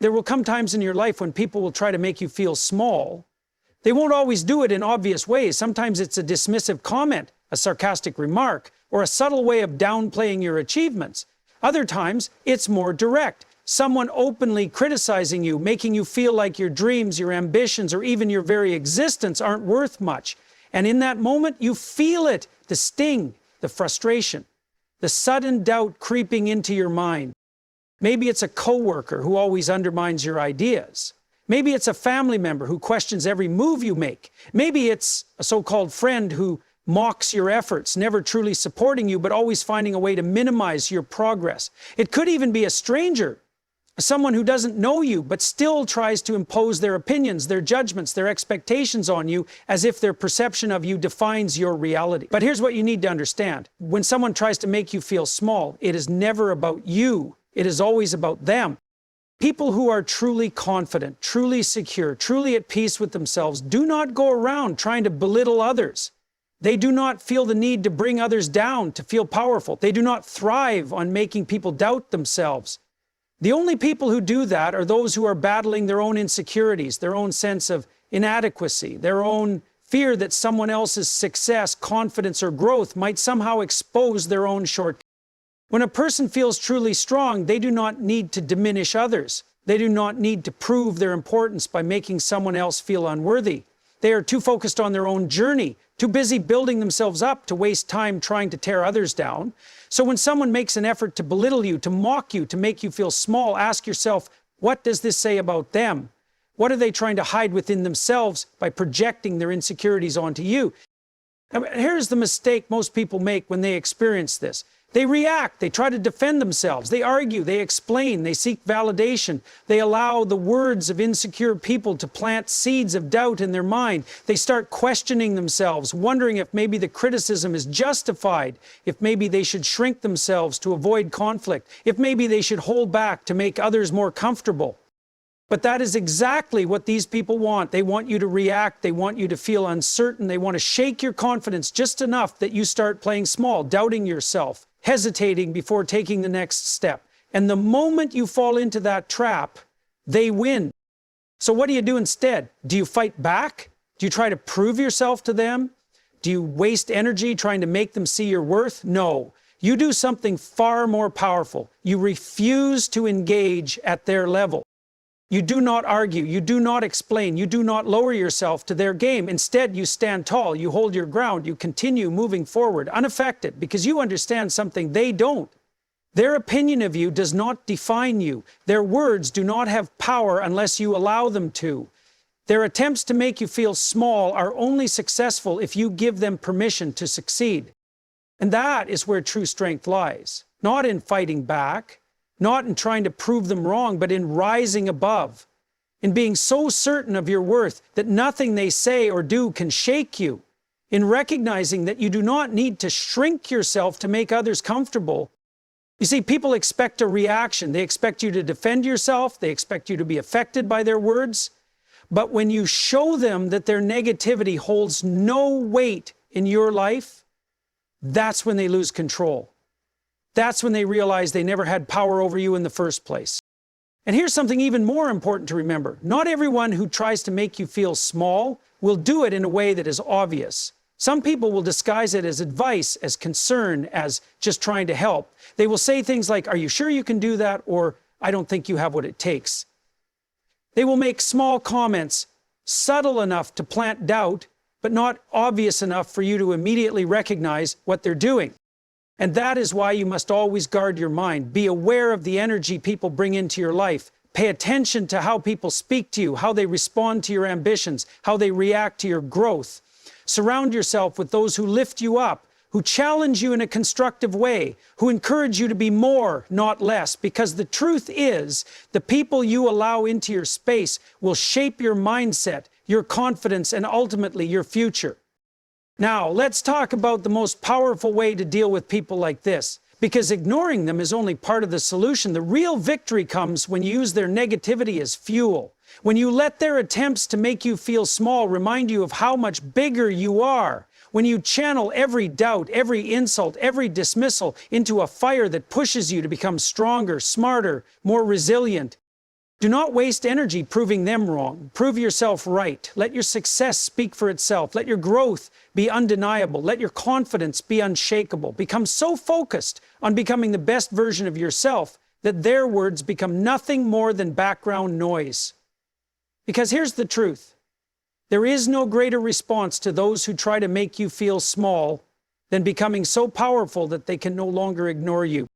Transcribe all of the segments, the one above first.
There will come times in your life when people will try to make you feel small. They won't always do it in obvious ways. Sometimes it's a dismissive comment, a sarcastic remark, or a subtle way of downplaying your achievements. Other times, it's more direct. Someone openly criticizing you, making you feel like your dreams, your ambitions, or even your very existence aren't worth much. And in that moment, you feel it, the sting, the frustration, the sudden doubt creeping into your mind. Maybe it's a coworker who always undermines your ideas. Maybe it's a family member who questions every move you make. Maybe it's a so-called friend who mocks your efforts, never truly supporting you, but always finding a way to minimize your progress. It could even be a stranger, someone who doesn't know you, but still tries to impose their opinions, their judgments, their expectations on you, as if their perception of you defines your reality. But here's what you need to understand. When someone tries to make you feel small, it is never about you. It is always about them. People who are truly confident, truly secure, truly at peace with themselves do not go around trying to belittle others. They do not feel the need to bring others down to feel powerful. They do not thrive on making people doubt themselves. The only people who do that are those who are battling their own insecurities, their own sense of inadequacy, their own fear that someone else's success, confidence, or growth might somehow expose their own shortcomings. When a person feels truly strong, they do not need to diminish others. They do not need to prove their importance by making someone else feel unworthy. They are too focused on their own journey, too busy building themselves up to waste time trying to tear others down. So when someone makes an effort to belittle you, to mock you, to make you feel small, ask yourself, what does this say about them? What are they trying to hide within themselves by projecting their insecurities onto you? Now, here's the mistake most people make when they experience this. They react, they try to defend themselves, they argue, they explain, they seek validation, they allow the words of insecure people to plant seeds of doubt in their mind. They start questioning themselves, wondering if maybe the criticism is justified, if maybe they should shrink themselves to avoid conflict, if maybe they should hold back to make others more comfortable. But that is exactly what these people want. They want you to react, they want you to feel uncertain, they want to shake your confidence just enough that you start playing small, doubting yourself, hesitating before taking the next step. And the moment you fall into that trap, they win. So what do you do instead? Do you fight back? Do you try to prove yourself to them? Do you waste energy trying to make them see your worth? No. You do something far more powerful. You refuse to engage at their level. You do not argue, you do not explain, you do not lower yourself to their game. Instead, you stand tall, you hold your ground, you continue moving forward, unaffected, because you understand something they don't. Their opinion of you does not define you. Their words do not have power unless you allow them to. Their attempts to make you feel small are only successful if you give them permission to succeed. And that is where true strength lies, not in fighting back, not in trying to prove them wrong, but in rising above, in being so certain of your worth that nothing they say or do can shake you, in recognizing that you do not need to shrink yourself to make others comfortable. You see, people expect a reaction. They expect you to defend yourself. They expect you to be affected by their words. But when you show them that their negativity holds no weight in your life, that's when they lose control. That's when they realize they never had power over you in the first place. And here's something even more important to remember. Not everyone who tries to make you feel small will do it in a way that is obvious. Some people will disguise it as advice, as concern, as just trying to help. They will say things like, "Are you sure you can do that?" or "I don't think you have what it takes." They will make small comments, subtle enough to plant doubt, but not obvious enough for you to immediately recognize what they're doing. And that is why you must always guard your mind. Be aware of the energy people bring into your life. Pay attention to how people speak to you, how they respond to your ambitions, how they react to your growth. Surround yourself with those who lift you up, who challenge you in a constructive way, who encourage you to be more, not less. Because the truth is, the people you allow into your space will shape your mindset, your confidence, and ultimately your future. Now, let's talk about the most powerful way to deal with people like this, because ignoring them is only part of the solution. The real victory comes when you use their negativity as fuel, when you let their attempts to make you feel small remind you of how much bigger you are, when you channel every doubt, every insult, every dismissal into a fire that pushes you to become stronger, smarter, more resilient. Do not waste energy proving them wrong. Prove yourself right. Let your success speak for itself. Let your growth be undeniable. Let your confidence be unshakable. Become so focused on becoming the best version of yourself that their words become nothing more than background noise. Because here's the truth. There is no greater response to those who try to make you feel small than becoming so powerful that they can no longer ignore you.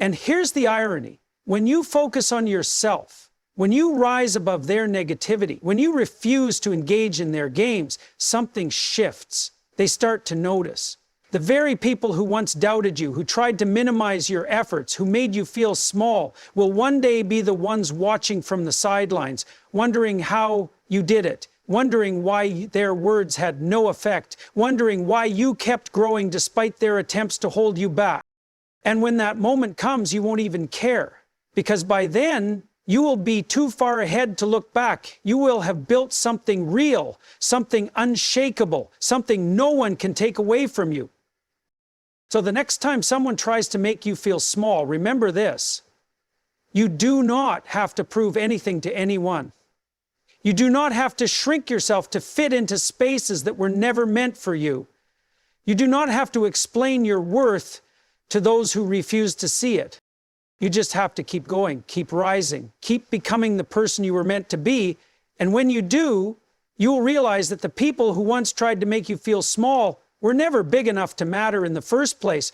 And here's the irony. When you focus on yourself, when you rise above their negativity, when you refuse to engage in their games, something shifts. They start to notice. The very people who once doubted you, who tried to minimize your efforts, who made you feel small, will one day be the ones watching from the sidelines, wondering how you did it, wondering why their words had no effect, wondering why you kept growing despite their attempts to hold you back. And when that moment comes, you won't even care, because by then, you will be too far ahead to look back. You will have built something real, something unshakable, something no one can take away from you. So the next time someone tries to make you feel small, remember this. You do not have to prove anything to anyone. You do not have to shrink yourself to fit into spaces that were never meant for you. You do not have to explain your worth to those who refuse to see it. You just have to keep going, keep rising, keep becoming the person you were meant to be. And when you do, you will realize that the people who once tried to make you feel small were never big enough to matter in the first place.